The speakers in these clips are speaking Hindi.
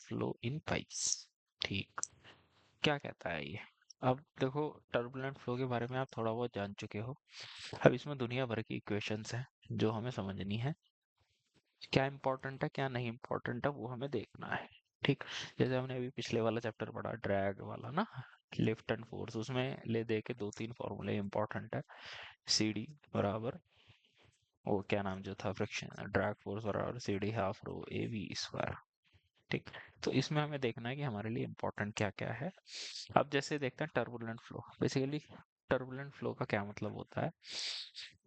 Flow in pipes. ठीक, क्या कहता है ये? अब देखो, टर्बुलेंट फ्लो के बारे में आप थोड़ा बहुत जान चुके हो। अब इसमें दुनिया भर की इक्वेशंस हैं जो हमें समझनी है। क्या इंपॉर्टेंट है क्या नहीं इंपॉर्टेंट है वो हमें देखना है। ठीक, जैसे हमने अभी पिछले वाला चैप्टर पढ़ा ड्रैग वाला ना, लिफ्ट एंड फोर्स, उसमें ले दे के दो तीन फॉर्मूले इंपॉर्टेंट है। सी डी बराबर, वो क्या नाम जो था, फ्रिक्शन ड्रैग फोर्स बराबर C D half rho A V square. ठीक, तो इसमें हमें देखना है कि हमारे लिए इंपॉर्टेंट क्या क्या है। अब जैसे देखते हैं turbulent flow. Basically turbulent flow का क्या मतलब होता है?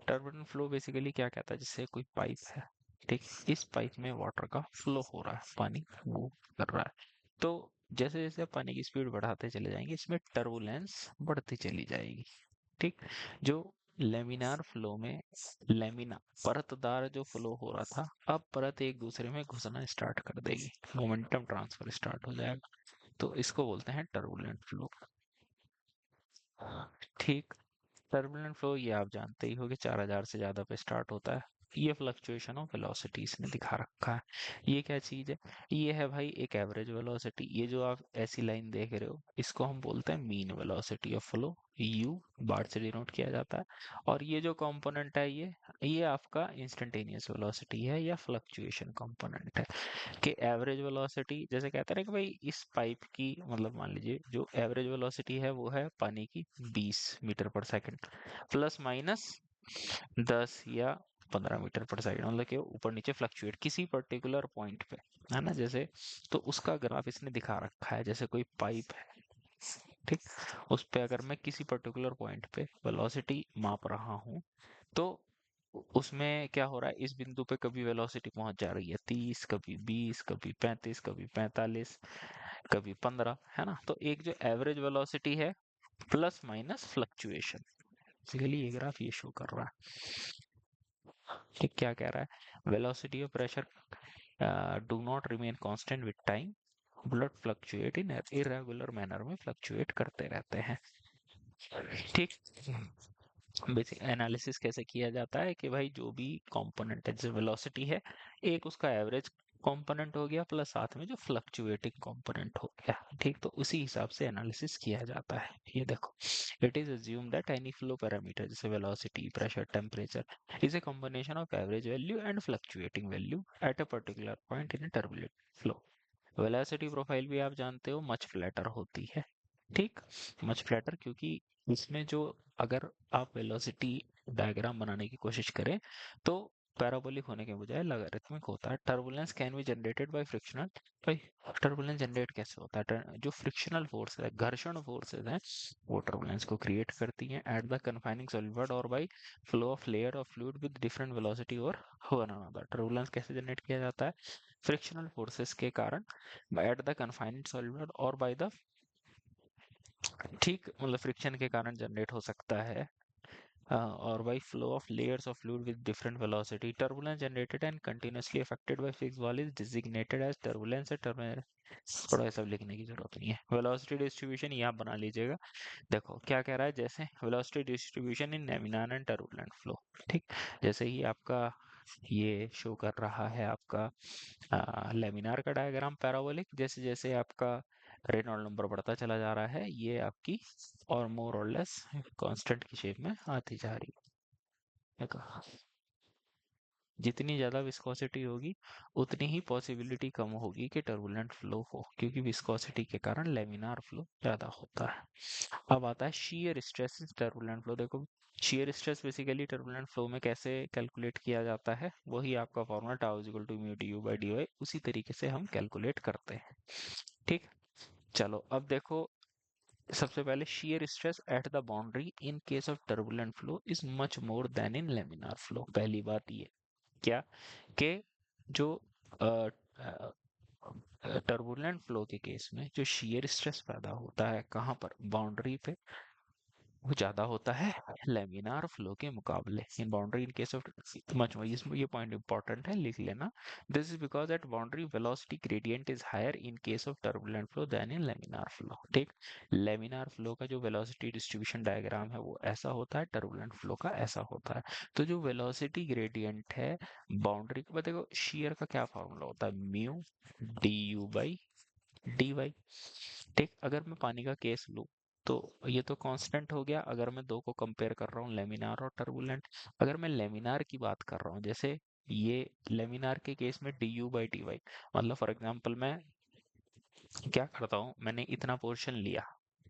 टर्बुलेंट फ्लो बेसिकली क्या कहता है, जैसे कोई पाइप है, ठीक, इस पाइप में वाटर का फ्लो हो रहा है, पानी मूव कर रहा है। तो जैसे जैसे पानी की स्पीड बढ़ाते चले जाएंगे, इसमें टर्बुलेंस बढ़ती चली जाएगी। ठीक, जो लेमिनार फ्लो में लेमिना परतदार जो फ्लो हो रहा था, अब परत एक दूसरे में घुसना स्टार्ट कर देगी, मोमेंटम ट्रांसफर स्टार्ट हो जाएगा। तो इसको बोलते हैं टर्बुलेंट फ्लो। ठीक, टर्बुलेंट फ्लो ये आप जानते ही होंगे 4000 से ज्यादा पे स्टार्ट होता है। ये फ्लक्चुएशन ऑफ वेलोसिटी इसने दिखा रखा है। ये क्या चीज है? ये है भाई एक एवरेज वेलोसिटी। ये जो आप ऐसी लाइन देख रहे हो, इसको हम बोलते हैं mean velocity of flow, U bar से डिनोट किया जाता है। और ये जो कंपोनेंट है, ये आपका इंस्टेंटेनियस वेलोसिटी है या फ्लक्चुएशन कंपोनेंट है। कि एवरेज वेलोसिटी, जैसे कहते हैं ना कि भाई इस पाइप की, मतलब मान लीजिए जो एवरेज वेलोसिटी है वो है पानी की 20 मीटर पर सेकंड, प्लस माइनस 10 या 15 मीटर पर सेकंड, मतलब कि ऊपर नीचे फ्लक्चुएट किसी पर्टिकुलर पॉइंट पे, है ना। जैसे तो उसका ग्राफ इसने दिखा रखा है। जैसे कोई पाइप है, ठीक, उस पे अगर मैं किसी पर्टिकुलर पॉइंट पे वेलोसिटी माप रहा हूँ, तो उसमें क्या हो रहा है, इस बिंदु पे कभी वेलोसिटी पहुंच जा रही है 30, कभी 20, कभी 35, कभी 45, कभी 15, है ना। तो एक जो एवरेज वेलोसिटी है प्लस माइनस फ्लक्चुएशन, बेसिकली ये ग्राफ ये शो कर रहा है। ठीक, क्या कह रहा है? वेलोसिटी और pressure do not remain constant with time, blood fluctuate in irregular manner में फ्लक्चुएट करते रहते हैं। ठीक, बेसिक एनालिसिस कैसे किया जाता है कि भाई जो भी कंपोनेंट है, जैसे वेलोसिटी है, एक उसका एवरेज कंपोनेंट हो गया प्लस साथ में जो फ्लक्चुएटिंग कंपोनेंट हो गया। ठीक, तो उसी हिसाब से एनालिसिस किया जाता है। ये देखो, it is assume that any flow parameter जैसे velocity, pressure, temperature is a combination of average value and fluctuating value at a particular point in a turbulent flow. Velocity profile भी आप जानते हो मच फ्लैटर होती है। ठीक, मच फ्लैटर, क्योंकि इसमें जो, अगर आप वेलोसिटी डायग्राम बनाने की कोशिश करें तो पैराबोलिक होने के बजाय लॉगरिथमिक होता है। Turbulence can be generated by frictional, भाई टर्बुलेंस जनरेट कैसे होता है? जो फ्रिक्शनल फोर्स है, घर्षण फोर्सेस हैं, वो टर्बुलेंस को क्रिएट करती हैं एट द कन्फाइनिंग सॉलिड और by flow of layer of fluid with different velocity और वन अनदर। टर्बुलेंस कैसे जनरेट किया जाता है? फ्रिक्शनल फोर्सेस के कारण, एट द कन्फाइनिंग सॉलिड और बाय द, ठीक, मतलब फ्रिक्शन के कारण जनरेट हो सकता है। और by flow of layers of fluid with different velocity, turbulence generated and continuously affected by fixed wall is designated as turbulence। turbulence थोड़ा ये सब लिखने की जरूरत नहीं है। वेलोसिटी डिस्ट्रीब्यूशन ये आप बना लीजिएगा। देखो क्या कह रहा है, जैसे velocity distribution in laminar and turbulent flow. ठीक, जैसे ही आपका ये शो कर रहा है आपका लेमिनार का डायग्राम पैराबोलिक, जैसे जैसे आपका रेनॉल्ड नंबर बढ़ता चला जा रहा है, ये आपकी और मोर और लेस कांस्टेंट की शेप में आती जा रही है। देखो, जितनी ज्यादा विस्कोसिटी होगी उतनी ही पॉसिबिलिटी कम होगी कि टर्बुलेंट फ्लो हो, क्योंकि विस्कोसिटी के कारण लेमिनार फ्लो ज्यादा होता है। अब आता है shear stress in turbulent flow. देखो, shear stress basically turbulent flow में कैसे कैलकुलेट किया जाता है, वही आपका formula tau is equal to mu D you by D Y, उसी तरीके से हम कैलकुलेट करते हैं। ठीक, चलो अब देखो, सबसे पहले shear stress at the boundary in case of turbulent flow is much more than in laminar flow। पहली बात ये क्या, कि जो टर्बुलेंट फ्लो के केस में जो shear स्ट्रेस पैदा होता है कहाँ पर, बाउंड्री पे, वो ज्यादा होता है लेमिनार फ्लो के मुकाबले। In boundary in case of much, ये पॉइंट इंपॉर्टेंट है, लिख लेना। This is because that boundary velocity gradient is higher in case of turbulent flow than in laminar flow. ठीक, लेमिनार फ्लो का जो वेलोसिटी डिस्ट्रीब्यूशन डायग्राम है वो ऐसा होता है, टर्बुलेंट फ्लो का ऐसा होता है। तो जो वेलोसिटी ग्रेडियंट है बाउंड्री के बाद, देखो शियर का क्या फॉर्मूला होता है, mu D you by D y. ठीक, अगर मैं पानी का केस लूँ तो ये तो कांस्टेंट हो गया अगर मैं दो को कंपेयर कर रहा हूँ, लेमिनार और टर्बुलेंट। अगर मैं लेमिनार की बात कर रहा हूँ, जैसे ये लेमिनार के केस में d you by D y, मतलब फॉर एग्जाम्पल मैं क्या करता हूँ, मैंने इतना पोर्शन लिया,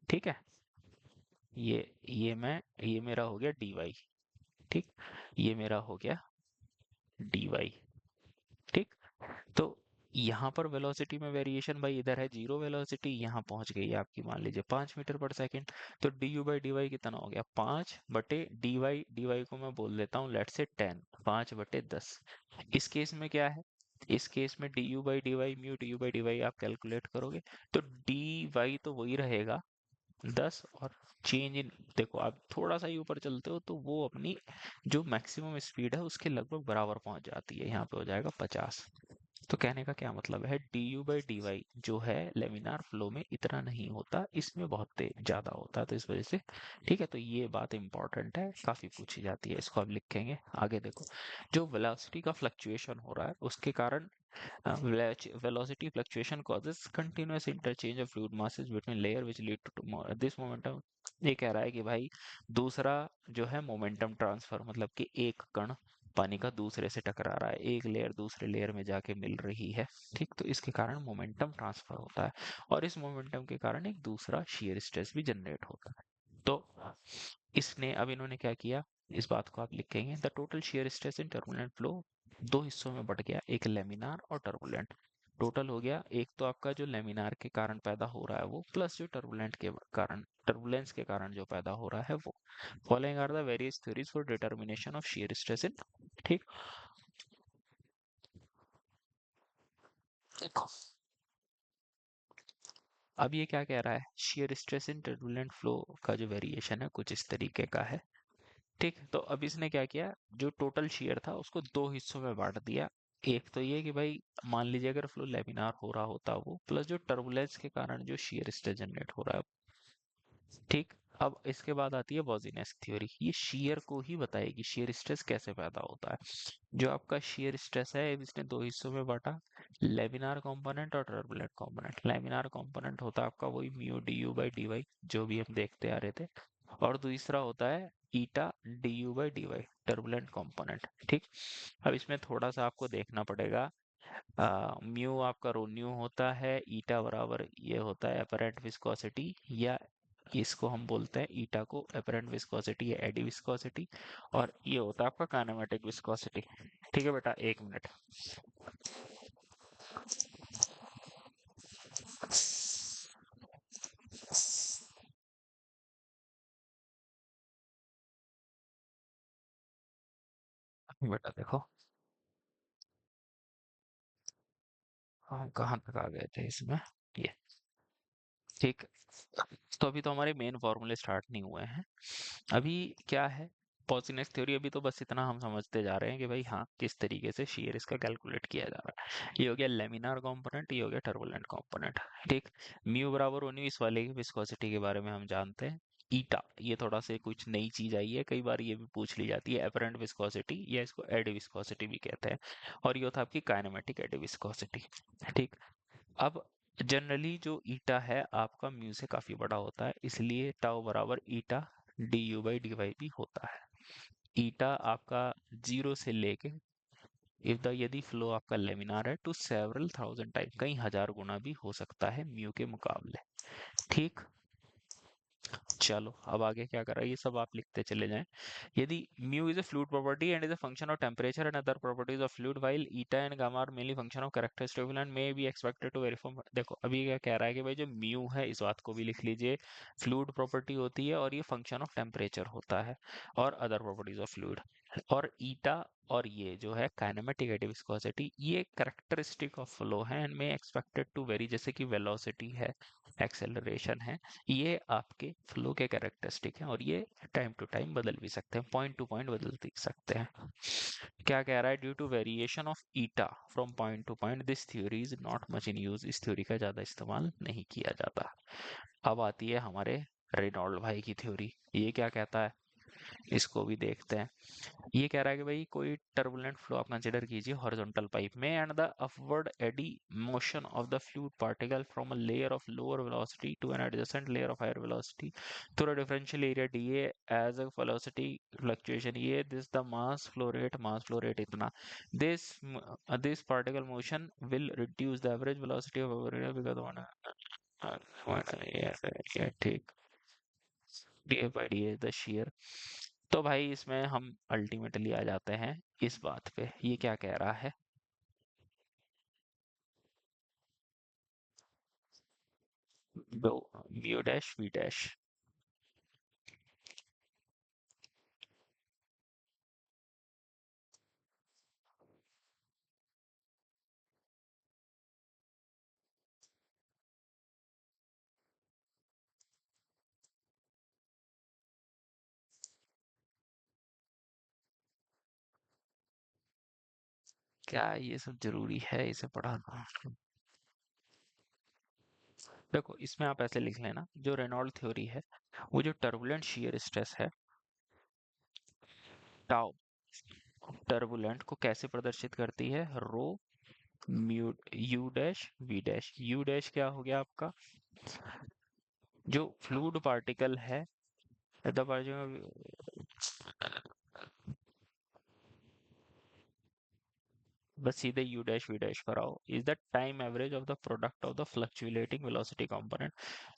ठीक है, ये मेरा हो गया डी वाई। ठीक, ये मेरा हो गया डी वाई। ठीक, तो यहाँ पर वेलोसिटी में वेरिएशन भाई इधर है जीरो वेलोसिटी, यहाँ पहुंच गई है आपकी मान लीजिए 5 मीटर पर सेकेंड। तो d you by D y कितना हो गया, 5 बटे डी वाई को मैं बोल देता हूँ लेट से 10, 5/10। इस केस में क्या है, इस केस में d you by D y, mu D you by D y आप कैलकुलेट करोगे तो डी वाई तो वही रहेगा 10, और चेंज इन, देखो आप थोड़ा सा ही ऊपर चलते हो तो वो अपनी जो मैक्सिमम स्पीड है उसके लगभग बराबर पहुंच जाती है, यहाँ पे हो जाएगा 50। तो कहने का क्या मतलब है, d you by D y जो है लेमिनार फ्लो में इतना नहीं होता, इसमें बहुत ज्यादा होता है, तो इस वजह से ठीक है। तो ये बात इंपॉर्टेंट है, काफी पूछी जाती है, इसको आप लिखेंगे। आगे देखो, जो वेलोसिटी का फ्लक्चुएशन हो रहा है उसके कारण velocity fluctuation causes continuous interchange of fluid masses between layer which lead to this momentum। ये कह रहा है कि भाई दूसरा जो है मोमेंटम ट्रांसफर, मतलब कि एक कण पानी का दूसरे से टकरा रहा है, एक लेयर दूसरे लेयर में जाके मिल रही है। ठीक, तो इसके कारण मोमेंटम ट्रांसफर होता है, और इस मोमेंटम के कारण एक दूसरा shear स्ट्रेस भी जनरेट होता है। तो इसने अब इन्होंने क्या किया, इस बात को आप लिखेंगे, the total share stress in turbulent flow दो हिस्सों में बढ़ गया, एक लेमिनार और टर्बुलेंट। टोटल हो गया, एक तो आपका जो लेमिनार के कारण पैदा हो रहा है वो, प्लस जो टर्बुलेंट के कारण, टर्बुलेंस के कारण जो पैदा हो रहा है वो। Following are the various theories for determination of shear stress in. ठीक, देखो अब ये क्या कह रहा है, shear stress in turbulent flow का जो वेरिएशन है कुछ इस तरीके का है। ठीक, तो अब इसने क्या किया, जो टोटल शेयर था उसको दो हिस्सों में बांट दिया। एक तो ये कि भाई मान लीजिए अगर फ्लो लेमिनार हो रहा होता वो, प्लस जो टर्बुलेंस के कारण जो शेयर स्ट्रेस जनरेट हो रहा है। ठीक, अब इसके बाद आती है बॉजीनेस थ्योरी, ये शेयर को ही बताएगी, शेयर स्ट्रेस कैसे पैदा होता है। जो आपका शेयर स्ट्रेस है इसने दो हिस्सों में बांटा, लेमिनार कंपोनेंट और टर्बुलेंट कंपोनेंट। लेमिनार कंपोनेंट होता है आपका वही mu D you by D y जो भी हम देखते आ रहे थे, और दूसरा होता है eta D you by D Y, turbulent component. ठीक, अब इसमें थोड़ा सा आपको देखना पड़ेगा, म्यू आपका रो न्यू होता है, ईटा बराबर ये होता है अपरेंट विस्कोसिटी, या इसको हम बोलते हैं ईटा को अपरेंट विस्कोसिटी या एडी विस्कोसिटी, और ये होता है आपका काइनेमेटिक विस्कोसिटी। ठीक है बेटा, एक मिनट। बेटा देखो, हम कहाँ तक आ गए थे इसमें, ये ठीक। तो अभी तो हमारे मेन फॉर्मूले स्टार्ट नहीं हुए हैं, अभी क्या है, पॉसिनेस थ्योरी। अभी तो बस इतना हम समझते जा रहे हैं कि भाई हाँ किस तरीके से शेयर इसका कैलकुलेट किया जा रहा है। ये हो गया लेमिनार कंपोनेंट, ये हो गया टर्बुलेंट कंपोनेंट। ठीक, म्यू बराबर ओन्यू इस वाले की विस्कोसिटी के बारे में हम जानते हैं। ईटा, ये थोड़ा सा कुछ नई चीज आई है, कई बार ये भी पूछ ली जाती है, अपरेंट विस्कोसिटी या इसको एडी विस्कोसिटी भी कहते हैं, और ये होता है आपकी काइनेमेटिक एडी विस्कोसिटी। ठीक, अब जनरली जो ईटा है आपका म्यू से काफी बड़ा होता है, इसलिए टाउ बराबर eta D you by D Y भी होता है। ईटा आपका जीरो से लेके, इफ द यदि फ्लो आपका लेमिनार है, टू सेवरल थाउजेंड टाइम, कई हजार गुना भी हो सकता है म्यू के मुकाबले। ठीक, चलो अब आगे क्या कर रहा है, ये सब आप लिखते चले जाएं। यदि mu is a fluid property and is a function of temperature and other properties of fluid, while eta and gamma are mainly function of characteristic of fluid and may be expected to vary from। देखो अभी क्या कह रहा है कि भाई जो mu है इस बात को भी लिख लीजिए, फ्लूइड प्रॉपर्टी होती है और ये फंक्शन ऑफ टेम्परेचर होता है और अदर प्रॉपर्टीज ऑफ फ्लूइड। और ईटा और ये जो है काइनेमेटिक एडी विस्कोसिटी, ये कैरेक्टरिस्टिक ऑफ फ्लो है and may expected to vary, जैसे कि वेलोसिटी है, एक्सेलरेशन है, ये आपके फ्लो के कैरेक्टरिस्टिक हैं, और ये टाइम टू टाइम बदल भी सकते हैं, पॉइंट टू पॉइंट बदल भी सकते हैं। क्या कह रहा है, due to variation of eta from point to point this theory is not much in use, इस थ्योरी का ज्यादा इस्तेमाल नहीं किया जाता। अब आती है हमारे रेनॉल्ड भाई की थ्योरी, ये क्या कहता है, इसको भी देखते हैं। ये कह रहा है कि भाई कोई टर्बुलेंट फ्लो आप कंसिडर कीजिए हॉरिजॉन्टल पाइप में and the upward eddy motion of the fluid particle from a layer of lower velocity to an adjacent layer of higher velocity through a differential area DA as a velocity fluctuation, ये this the mass flow rate इतना, this this particle motion will reduce the average velocity of our area because one yeah, ठीक, D by D is the shear। तो भाई इसमें हम अल्टीमेटली आ जाते हैं इस बात पे, ये क्या कह रहा है, म्यू डैश वी डैश। क्या ये सब जरूरी है इसे पढ़ाना? देखो इसमें आप ऐसे लिख लेना, जो रेनॉल्ड थ्योरी है वो जो टर्बुलेंट शियर स्ट्रेस है टाउ, टर्बुलेंट को कैसे प्रदर्शित करती है, rho mu U dash V dash. U dash क्या हो गया आपका, जो फ्लूइड पार्टिकल है द पार्टिकल, बस सीधे यू डैश वी डैश कराओ, is the time average of the product of the fluctuating velocity component.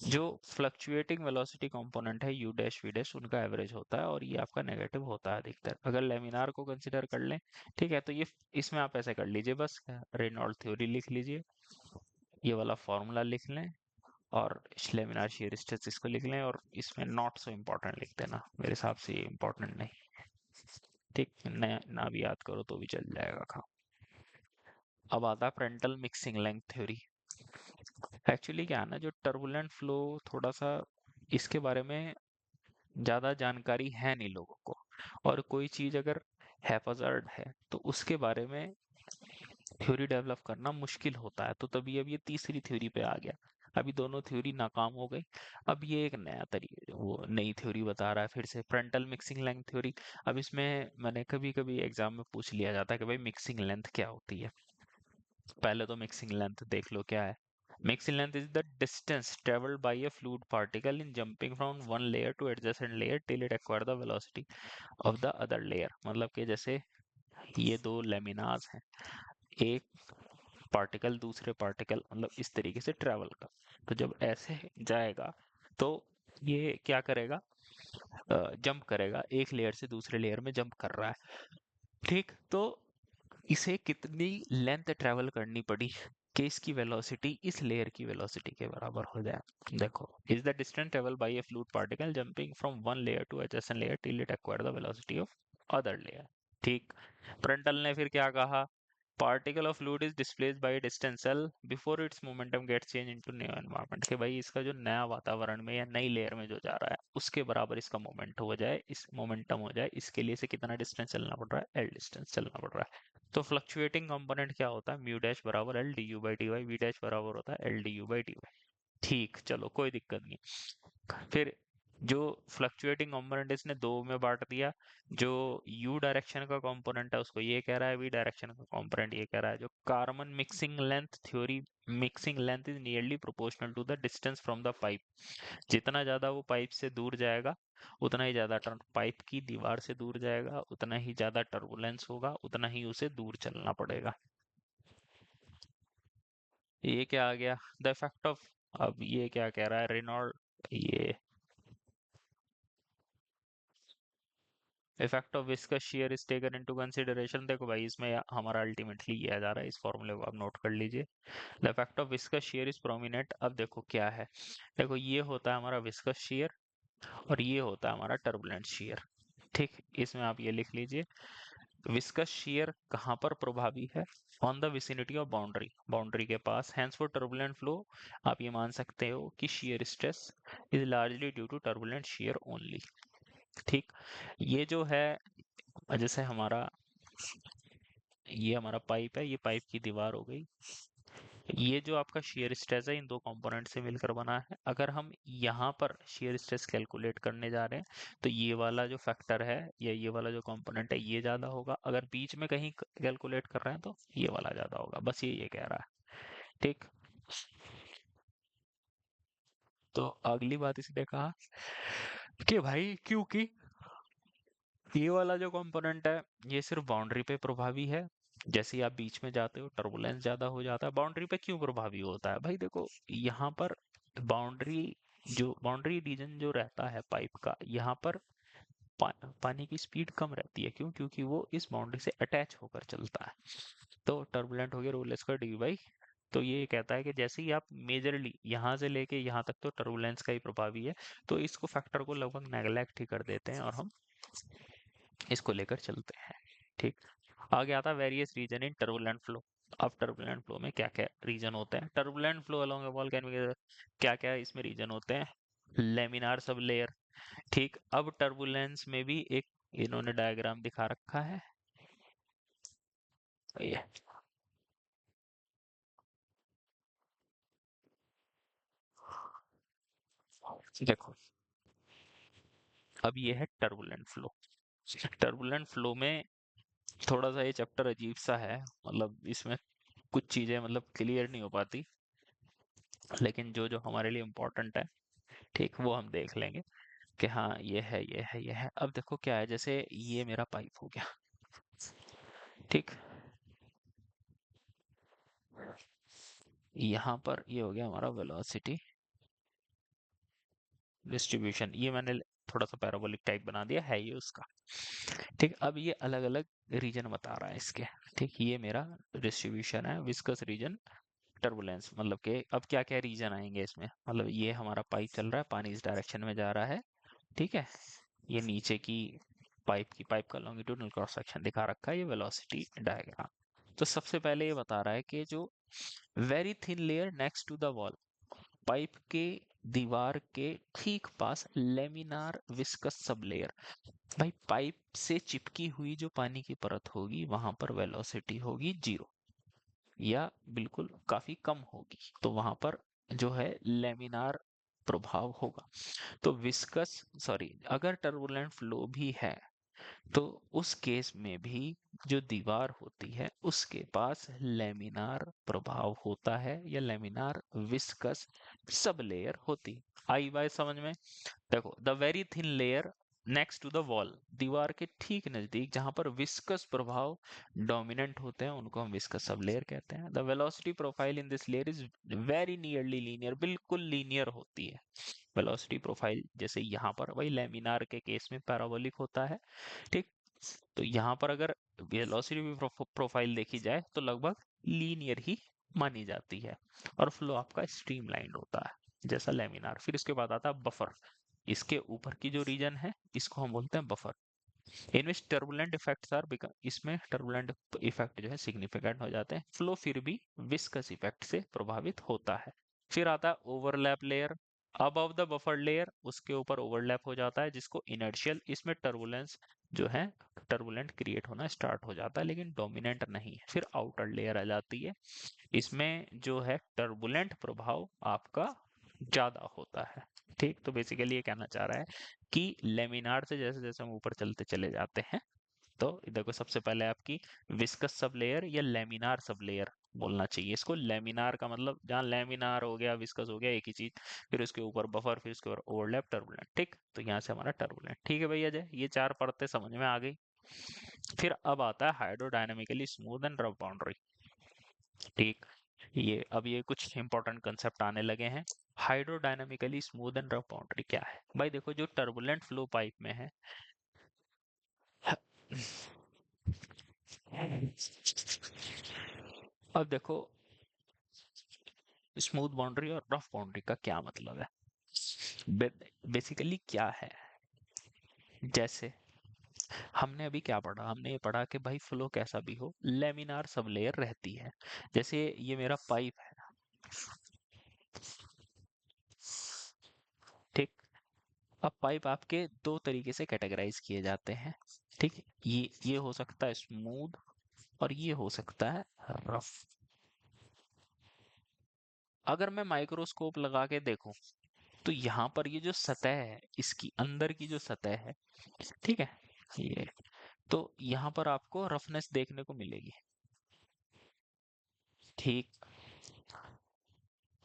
जो फ्लक्चुएटिंग वेलोसिटी कंपोनेंट है यू डैश वी डैश उनका एवरेज होता है, और ये आपका नेगेटिव होता है अधिकतर अगर लेमिनार को कंसिडर कर लें। ठीक है, तो ये इसमें आप ऐसे कर लीजिए, बस रेनॉल्ड थ्योरी लिख लीजिए, ये वाला फॉर्मूला लिख लें, और लेमिनार शेयर स्ट्रेस इसको लिख लें, और इसमें नॉट सो इम्पोर्टेंट लिख देना, मेरे हिसाब से ये इम्पोर्टेंट नहीं। ठीक, ना भी याद करो तो भी चल जाएगा काम। अब आता है frontal mixing length theory. Actually क्या है ना, जो टर्बुलेंट फ्लो, थोड़ा सा इसके बारे में ज्यादा जानकारी है नहीं लोगों को, और कोई चीज अगर हैपजार्ड है तो उसके बारे में थ्योरी डेवलप करना मुश्किल होता है, तो तभी अब ये तीसरी थ्योरी पे आ गया। अभी दोनों थ्योरी नाकाम हो गई, अब ये एक नया तरीके वो नई थ्योरी बता रहा है फिर से, फ्रंटल मिक्सिंग लेंथ थ्योरी। अब इसमें मैंने कभी कभी एग्जाम में पूछ लिया जाता है कि भाई मिक्सिंग लेंथ क्या होती है। पहले तो मिक्सिंग लेंथ देख लो क्या है। Mixing length is the distance travelled by a fluid particle in jumping from one layer to adjacent layer till it acquire the velocity of the other layer. मतलब कि जैसे ये दो लेमिनाज हैं, एक पार्टिकल दूसरे पार्टिकल मतलब इस तरीके से ट्रेवल कर, तो जब ऐसे जाएगा तो ये क्या करेगा, जंप करेगा, एक लेयर से दूसरे लेयर में जंप कर रहा है। ठीक, तो इसे कितनी लेंथ ट्रेवल करनी पड़ी कि इसकी वेलोसिटी इस लेयर की वेलोसिटी के बराबर हो जाए। देखो, is the distance travel by a fluid particle jumping from one layer to adjacent layer till it acquire the velocity of other layer. ठीक, फ्रंटल ने फिर क्या कहा, particle of fluid is displaced by distance l before its momentum gets change into new environment, कि भाई इसका जो नया वातावरण में या नई लेयर में जो जा रहा है उसके बराबर इसका मोमेंट हो जाए, इस मोमेंटम हो जाए, इसके लिए इसे कितना डिस्टेंस चलना पड़ रहा है, एल डिस्टेंस चलना पड़ रहा है। तो फ्लक्चुएटिंग कंपोनेंट क्या होता है, म्यू डैश बराबर l d you by D y, v dash बराबर होता है l d you by D y. ठीक, चलो कोई दिक्कत नहीं। फिर जो फ्लक्चुएटिंग कंपोनेंट इसने दो में बांट दिया, जो यू डायरेक्शन का कंपोनेंट है उसको ये कह रहा है, वी डायरेक्शन का कंपोनेंट ये कह रहा है। जो Karman mixing length theory, mixing length is nearly proportional to the distance from the pipe, जितना ज्यादा वो पाइप से दूर जाएगा उतना ही ज्यादा पाइप की दीवार से दूर जाएगा उतना ही ज्यादा टर्बुलेंस होगा, उतना ही उसे दूर चलना पड़ेगा। ये क्या आ गया, द इफेक्ट ऑफ, अब ये क्या कह रहा है रेनॉल्ड, ये effect of viscous shear is taken into consideration. देखो भाई इसमें हमारा अल्टीमेटली ये आ जा रहा है, इस फॉर्मूले को आप नोट कर लीजिए। The effect of viscous shear is prominent. अब देखो क्या है, देखो ये होता है हमारा विस्कस शियर, और ये होता है हमारा टर्बुलेंट शियर। ठीक, इसमें आप ये लिख लीजिए, विस्कस शियर कहाँ पर प्रभावी है, on the vicinity of boundary, boundary के पास, हैंस फॉर टर्बुलेंट फ्लो आप ये मान सकते हो कि shear stress is largely due to turbulent shear only. ठीक, ये जो है, जैसे हमारा ये हमारा पाइप है, ये पाइप की दीवार हो गई, ये जो आपका शेयर स्ट्रेस है इन दो कंपोनेंट से मिलकर बना है। अगर हम यहाँ पर शेयर स्ट्रेस कैलकुलेट करने जा रहे हैं तो ये वाला जो फैक्टर है या ये वाला जो कंपोनेंट है ये ज्यादा होगा, अगर बीच में कहीं कैलकुलेट कर रहे हैं तो ये वाला ज्यादा होगा, बस ये कह रहा है। ठीक। तो अगली बात इसने कहा कि भाई क्योंकि ये वाला जो कंपोनेंट है ये सिर्फ बाउंड्री पे प्रभावी है, जैसे ही आप बीच में जाते हो टर्बुलेंस ज्यादा हो जाता है। बाउंड्री पे क्यों प्रभावी होता है भाई, देखो यहाँ पर बाउंड्री जो बाउंड्री रीजन जो रहता है पाइप का, यहाँ पर पानी की स्पीड कम रहती है। क्यों? क्योंकि वो इस बाउंड्री से अटैच होकर चलता है। तो टर्बुलेंट हो गया रोल स्क्वायर डी बाई। तो ये कहता है कि जैसे ही आप मेजरली यहाँ से लेके यहाँ तक तो टर्बुलेंस का ही प्रभावी है, तो इसको फैक्टर को लगभग नेगलेक्ट ही कर देते हैं और हम इसको लेकर चलते हैं। ठीक। आगे आता है वेरियस रीजन इन टर्बुलेंट फ्लो। अब टर्बुलेंट फ्लो में क्या क्या रीजन होते हैं? Turbulent flow along A wall can be, क्या क्या इसमें रीजन होते हैं? Laminar sub layer. ठीक। अब टर्बुलेंस में भी एक इन्होंने डायग्राम दिखा रखा है, ये देखो। अब ये है टर्बुलेंट फ्लो। टर्बुलेंट फ्लो में थोड़ा सा ये चैप्टर अजीब सा है, मतलब इसमें कुछ चीजें मतलब क्लियर नहीं हो पाती, लेकिन जो जो हमारे लिए इम्पोर्टेंट है ठीक वो हम देख लेंगे कि हाँ ये है ये है ये है। अब देखो क्या है, जैसे ये मेरा पाइप हो गया। ठीक। यहाँ पर ये हो गया हमारा वेलोसिटी डिस्ट्रीब्यूशन, ये मैंने थोड़ा सा पैराबोलिक टाइप बना दिया है ये उसका। ठीक। अब ये अलग अलग रीजन बता रहा है इसके। ठीक। ये मेरा डिस्ट्रीब्यूशन है विस्कस रीजन टर्बुलेंस, मतलब कि अब क्या क्या रीजन आएंगे इसमें, मतलब ये हमारा पाइप चल रहा है, पानी इस डायरेक्शन में जा रहा है। ठीक है। ये नीचे की पाइप का लॉन्गिट्यूडनल क्रॉस सेक्शन दिखा रखा है, ये वेलोसिटी डायग्राम। तो सबसे पहले ये बता रहा है कि जो very thin layer next to the wall, pipe के दीवार के ठीक पास लेमिनार विस्कस सब लेयर। भाई पाइप से चिपकी हुई जो पानी की परत होगी वहां पर वेलोसिटी होगी 0 या बिल्कुल काफी कम होगी, तो वहां पर जो है लेमिनार प्रभाव होगा। तो विस्कस सॉरी अगर टर्बुलेंट फ्लो भी है तो उस केस में भी जो दीवार होती है उसके पास लेमिनार प्रभाव होता है या लेमिनार विस्कस सब लेयर होती। आई बात समझ में? देखो the very thin layer next to the wall, दीवार के ठीक नजदीक जहां पर विस्कस प्रभाव डोमिनेंट होते हैं उनको हम विस्कस सब लेयर कहते हैं। The velocity profile in this layer is very nearly linear, बिल्कुल लीनियर होती है वेलोसिटी प्रोफाइल, जैसे यहाँ पर वही लेमिनार के केस में पैराबोलिक होता है। ठीक। तो यहाँ पर अगर वेलोसिटी प्रोफाइल देखी जाए तो लगभग लीनियर ही मानी जाती है और फ्लो आपका स्ट्रीमलाइंड होता है जैसा लेमिनार। फिर इसके बाद आता है बफर। इसके ऊपर की जो रीजन है इसको हम बोलते हैं बफर। इनमें टर्बुलेंट इफेक्ट्स आर बिकम, इसमें टर्बुलेंट इफेक्ट जो है सिग्निफिकेंट हो जाते हैं, फ्लो फिर भी विस्कस इफेक्ट से प्रभावित होता है। फिर आता है overlap layer. Above the buffer layer उसके ऊपर ओवरलैप हो जाता है जिसको इनर्शियल, इसमें टर्बुलेंस जो है टर्बुलेंट क्रिएट होना स्टार्ट हो जाता है लेकिन डोमिनेंट नहीं है। फिर आउटर लेयर आ जाती है, इसमें जो है टर्बुलेंट प्रभाव आपका ज्यादा होता है। ठीक। तो बेसिकली ये कहना चाह रहा है कि लेमिनार से जैसे जैसे हम ऊपर चलते चले जाते हैं तो देखो सबसे पहले आपकी विस्कस सब लेयर या लेमिनार सब लेयर बोलना चाहिए इसको। लेमिनार का मतलब जहाँ लेमिनार हो गया विस्कस हो गया एक ही चीज, फिर उसके ऊपर बफर, फिर उसके ऊपर ओवरलैप टर्बुलेंट। ठीक। तो यहाँ से हमारा टर्बुलेंट। ठीक है भैया जय, ये चार परतें समझ में आ गई। फिर अब आता है हाइड्रोडायनामिकली स्मूथ एंड रफ बाउंड्री। ठीक। ये अब ये कुछ इंपॉर्टेंट कंसेप्ट आने लगे हैं। हाइड्रोडायनामिकली स्मूथ एंड रफ बाउंड्री क्या है भाई? देखो जो टर्बुलेंट फ्लो पाइप में है अब देखो स्मूथ बाउंड्री और रफ बाउंड्री का क्या मतलब है? बेसिकली क्या है, जैसे हमने अभी क्या पढ़ा, हमने ये पढ़ा कि भाई फ्लो कैसा भी हो लेमिनार सब लेयर रहती है। जैसे ये मेरा पाइप है। ठीक। अब पाइप आपके दो तरीके से कैटेगराइज किए जाते हैं। ठीक। ये हो सकता है स्मूथ और ये हो सकता है रफ। अगर मैं माइक्रोस्कोप लगा के देखूं तो यहाँ पर ये जो सतह है, इसकी अंदर की जो सतह है, ठीक है, ये, तो यहाँ पर आपको रफनेस देखने को मिलेगी। ठीक।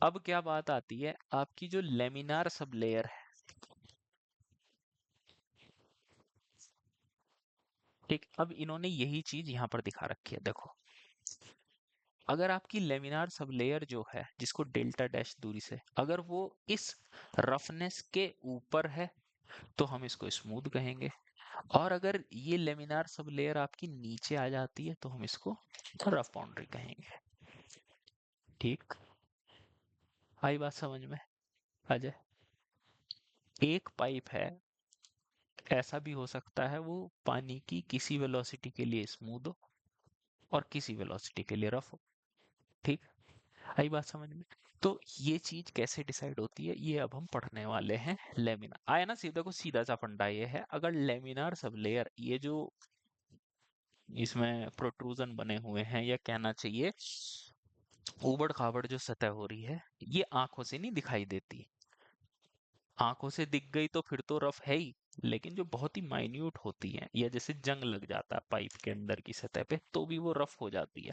अब क्या बात आती है, आपकी जो लेमिनार सब लेयर है, ठीक, अब इन्होंने यही चीज यहाँ पर दिखा रखी है, देखो। अगर आपकी लेमिनार सब लेयर जो है, जिसको डेल्टा डैश दूरी से, अगर वो इस रफनेस के ऊपर है तो हम इसको स्मूथ कहेंगे। और अगर ये लेमिनार सब लेयर आपकी नीचे आ जाती है तो हम इसको रफ बाउंड्री कहेंगे। ठीक, आई बात समझ में? अजय, एक पाइप है, ऐसा भी हो सकता है वो पानी की किसी वेलोसिटी के लिए स्मूथ हो और किसी वेलोसिटी के लिए रफ हो। ठीक, आई बात समझ में? तो ये चीज कैसे डिसाइड होती है, ये अब हम पढ़ने वाले हैं। लेमिनार आया ना, सीधा को सीधा सा फंडा ये है, अगर लेमिनार सब लेयर, ये जो इसमें प्रोट्रूजन बने हुए हैं, या कहना चाहिए ऊबड़ खाबड़ जो सतह हो रही है, ये आंखों से नहीं दिखाई देती। आंखों से दिख गई तो फिर तो रफ है ही, लेकिन जो बहुत ही माइन्यूट होती है, या जैसे जंग लग जाता है पाइप के अंदर की सतह पे, तो भी वो रफ हो जाती है।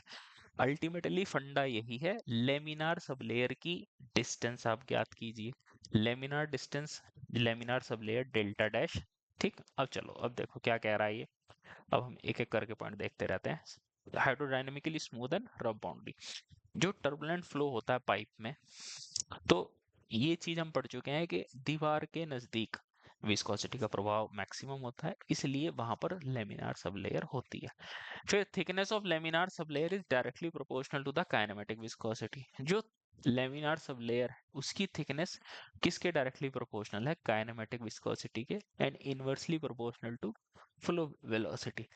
अल्टीमेटली फंडा यही है, लेमिनार सब लेयर की डिस्टेंस आप ज्ञात कीजिए। Laminar distance, laminar sub layer delta dash. ठीक, अब चलो, अब देखो क्या कह रहा है ये। अब हम एक एक करके पॉइंट देखते रहते हैं। हाइड्रोडायनेमिकली स्मूथ एंड रफ बाउंड्री, जो टर्बुलेंट फ्लो होता है पाइप में, तो ये चीज हम पढ़ चुके हैं कि दीवार के नजदीक विस्कोसिटी का प्रभाव मैक्सिमम होता है, इसलिए वहां पर लेमिनार सब लेयर होती है। फिर thickness of laminar sub layer is directly proportional to the kinematic viscosity. जो लेमिनार सब लेयर है, उसकी थिकनेस किसके डायरेक्टली प्रोपोर्शनल है? काइनेमेटिक विस्कोसिटी के, and inversely proportional to flow velocity.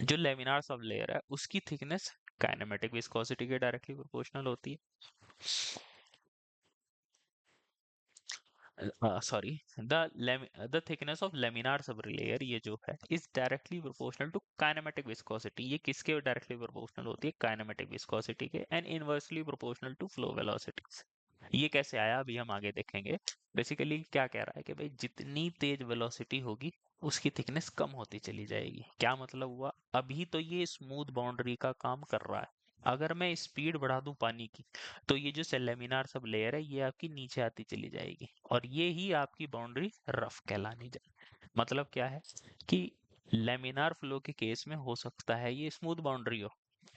जो लेमिनार सब लेयर है, उसकी थिकनेस काइनेमेटिक विस्कोसिटी के डायरेक्टली प्रोपोर्शनल होती है। Sorry, the thickness of laminar sub layer, ये जो है, is directly proportional to kinematic viscosity. ये किसके डायरेक्टली प्रोपोर्शनल होती है? काइनेमेटिक विस्कोसिटी के, and inversely proportional to flow velocity. ये कैसे आया, अभी हम आगे देखेंगे। बेसिकली क्या कह रहा है कि भाई जितनी तेज वेलोसिटी होगी, उसकी थिकनेस कम होती चली जाएगी। क्या मतलब हुआ? अभी तो ये स्मूथ बाउंड्री का काम कर रहा है, अगर मैं स्पीड बढ़ा दूं पानी की, तो ये जो लेमिनार सब लेयर है, ये आपकी नीचे आती चली जाएगी, और ये ही आपकी बाउंड्री रफ कहलानी जाए। मतलब क्या है कि लेमिनार फ्लो के केस में हो सकता है ये स्मूथ बाउंड्री हो,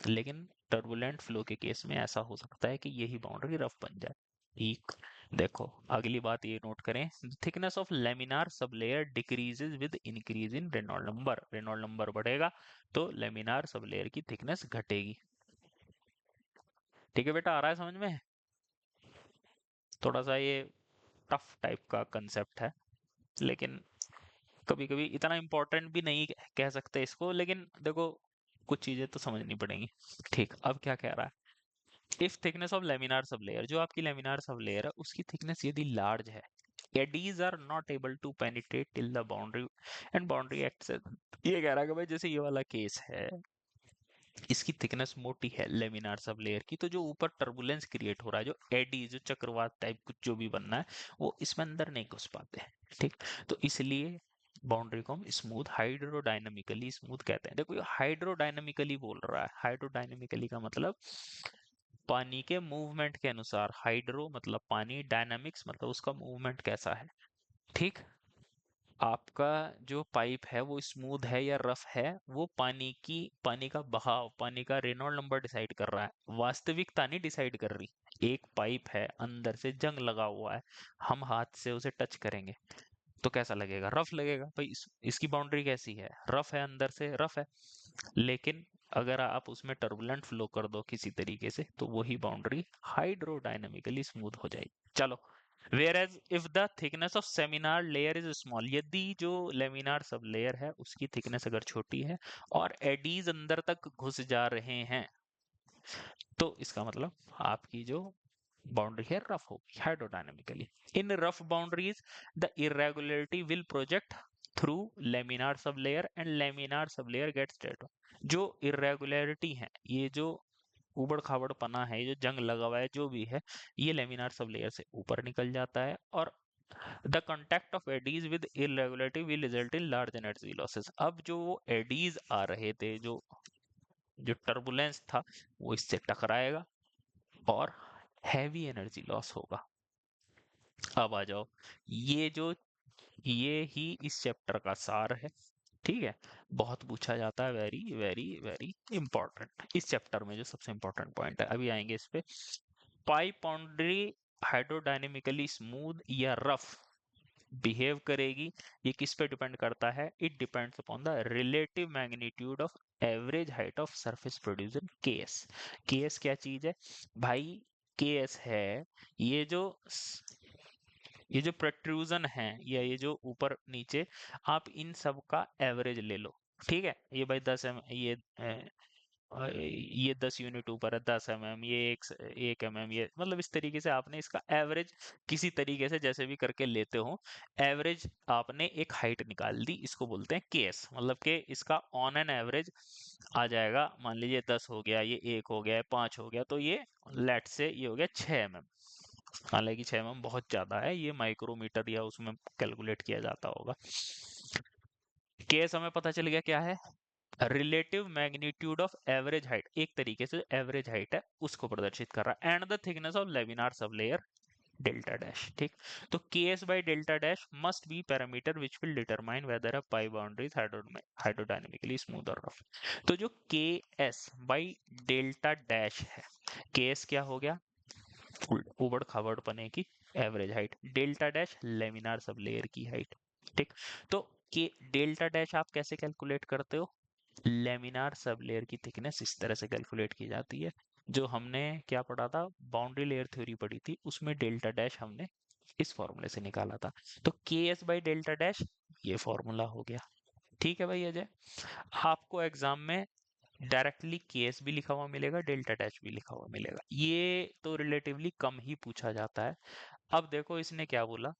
लेकिन टर्बुलेंट फ्लो के केस में ऐसा हो सकता है कि यही बाउंड्री रफ बन जाए। ठीक, देखो अगली बात ये नोट करें, thickness of laminar sub layer decreases with increase in Reynold number. Reynold number बढ़ेगा तो लेमिनार सब लेयर की थिकनेस घटेगी। ठीक है बेटा, आ रहा है समझ में? थोड़ा सा ये टफ टाइप का कंसेप्ट है, लेकिन कभी कभी इतना इम्पोर्टेंट भी नहीं कह सकते इसको, लेकिन देखो कुछ चीजें तो समझनी पड़ेंगी। ठीक, अब क्या कह रहा है, if thickness of laminar sub layer, जो आपकी लेमिनार सब लेयर है, उसकी थिकनेस यदि लार्ज है, eddies are not able to penetrate till the boundary, and boundary acts, ये कह रहा है कि भाई जैसे ये वाला केस है, इसकी थिकनेस मोटी है लेमिनार सब लेयर की, तो जो ऊपर टर्बुलेंस क्रिएट हो रहा है, जो एडी, जो चक्रवात टाइप कुछ जो भी बनना है, वो इसमें अंदर नहीं घुस पाते हैं। ठीक, तो इसलिए बाउंड्री को हम स्मूथ, हाइड्रोडायनामिकली स्मूथ कहते हैं। देखो ये हाइड्रोडायनामिकली बोल रहा है, हाइड्रोडायनामिकली का मतलब पानी के मूवमेंट के अनुसार, हाइड्रो मतलब पानी, डायनामिक्स मतलब उसका मूवमेंट कैसा है। ठीक, आपका जो पाइप है वो स्मूथ है या रफ है, वो पानी का बहाव, पानी का रेनॉल्ड नंबर डिसाइड कर रहा है, वास्तविकता नहीं डिसाइड कर रही। एक पाइप है, अंदर से जंग लगा हुआ है, हम हाथ से उसे टच करेंगे तो कैसा लगेगा? रफ लगेगा भाई। इसकी बाउंड्री कैसी है? रफ है, अंदर से रफ है। लेकिन अगर आप उसमें टर्बुलेंट फ्लो कर दो किसी तरीके से, तो वही बाउंड्री हाइड्रोडायनामिकली स्मूथ हो जाएगी। चलो, whereas if the thickness of seminar layer is small, यदि जो लेमिनार सब लेयर है उसकी थिकनेस अगर छोटी है और एडीज अंदर तक घुस जा रहे हैं, तो इसका मतलब आपकी जो बाउंड्री है रफ होगी hydrodynamically. In rough boundaries the irregularity will project through laminar sub layer and laminar sub layer gets dead. जो इरेगुलरिटी है, ये जो उबड़ खाबड़ पना है, ये जो जंग लगा हुआ है, जो भी है, ये लेमिनार सब लेयर से ऊपर निकल जाता है। और the contact of eddies with irregularity will result in large energy losses. अब जो वो एडीज आ रहे थे, जो जो टर्बुलेंस था, वो इससे टकराएगा और हैवी एनर्जी लॉस होगा। अब आ जाओ, ये जो ये ही इस चैप्टर का सार है। ठीक है, बहुत पूछा जाता है, वेरी वेरी वेरी इंपॉर्टेंट इस चैप्टर में जो सबसे इंपॉर्टेंट पॉइंट है, अभी आएंगे इस पे। पाइप बाउंड्री हाइड्रोडायनेमिकली स्मूथ या रफ बिहेव करेगी, ये किस पे डिपेंड करता है? It depends upon the relative magnitude of average height of surface produce in KS. KS क्या चीज है भाई? केएस है ये जो ये जो प्रोट्रूजन है, या ये जो ऊपर नीचे, आप इन सब का एवरेज ले लो। ठीक है, ये भाई 10 ये 10 यूनिट ऊपर है, 10 mm, ये 1 mm, ये मतलब इस तरीके से आपने इसका एवरेज किसी तरीके से जैसे भी करके लेते हो, एवरेज आपने एक हाइट निकाल दी, इसको बोलते हैं केस। मतलब कि इसका ऑन एन एवरेज आ जाएगा। मान लीजिए 10 हो गया, ये 1 हो गया, 5 हो गया, तो ये लेट से ये हो गया 6 mm। हालांकि 6 mm बहुत ज्यादा है, ये माइक्रोमीटर या उसमें कैलकुलेट किया जाता होगा। केस हमें पता चल गया क्या है? Relative magnitude of average height, एक तरीके से एवरेज हाइट है उसको प्रदर्शित कर रहा है, and the thickness of laminar sub layer delta dash. ठीक, तो के S by delta dash must be parameter which will determine whether a pi boundary is हाइड्रोडायनेमिकली smooth और रफ। तो जो के एस बाई डेल्टा डैश है, के एस क्या हो गया? उबड़ खाबड़ पने की average height, delta dash laminar sub layer की हाइट। ठीक, तो के डेल्टा डैश आप कैसे कैलकुलेट करते हो? लेमिनार सब लेयर की थिकनेस इस तरह से कैलकुलेट की जाती है। जो हमने क्या पढ़ा था, बाउंड्री लेयर थ्योरी पढ़ी थी, उसमें डेल्टा डैश हमने इस फॉर्मूले से निकाला था। तो के एस बाई डेल्टा डैश ये फॉर्मूला हो गया। ठीक है भाई अजय, आपको एग्जाम में डायरेक्टली केएस भी लिखा हुआ मिलेगा, डेल्टा डैश भी लिखा हुआ मिलेगा, ये तो रिलेटिवली कम ही पूछा जाता है। अब देखो इसने क्या बोला।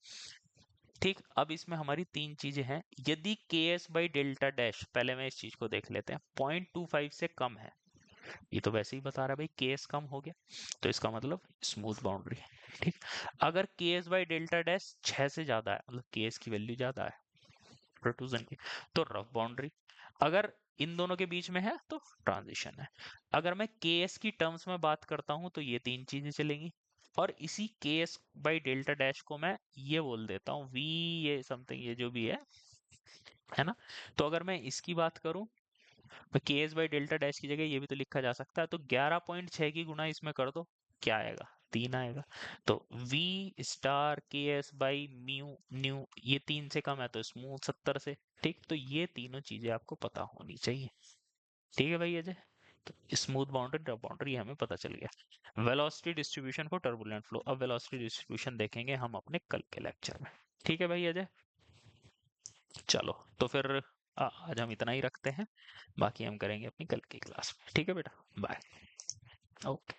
ठीक, अब इसमें हमारी तीन चीजें हैं। यदि के एस बाई डेल्टा डैश, पहले मैं इस चीज को देख लेते हैं, 0.25 से कम है, ये तो वैसे ही बता रहा है भाई के एस कम हो गया, तो इसका मतलब स्मूथ बाउंड्री है। ठीक, अगर के एस बाई डेल्टा डैश 6 से ज्यादा है, मतलब के एस की वैल्यू ज्यादा है प्रोट्रूजन की, तो रफ बाउंड्री। अगर इन दोनों के बीच में है तो ट्रांजिशन है। अगर मैं के एस की टर्म्स में बात करता हूं तो ये तीन चीजें चलेंगी, और इसी के एस बाई डेल्टा डैश को मैं ये बोल देता हूँ वी, ये समथिंग, ये जो भी है ना। तो अगर मैं इसकी बात करूं तो के एस बाई डेल्टा डैश की जगह ये भी तो लिखा जा सकता है, तो 11.6 की गुना इसमें कर दो, क्या आएगा? 3 आएगा। तो वी स्टार के एस बाई म्यू न्यू, ये 3 से कम है तो स्मूथ 70 से। ठीक, तो ये तीनों चीजें आपको पता होनी चाहिए। ठीक है भाई अजय, तो स्मूथ बाउंड्री, रफ बाउंड्री हमें पता चल गया। Velocity distribution for turbulent flow, अब वेलोसिटी डिस्ट्रीब्यूशन देखेंगे हम अपने कल के लेक्चर में। ठीक है भाई अजय, चलो तो फिर आज हम इतना ही रखते हैं, बाकी हम करेंगे अपनी कल की क्लास में। ठीक है बेटा, बाय। ओके।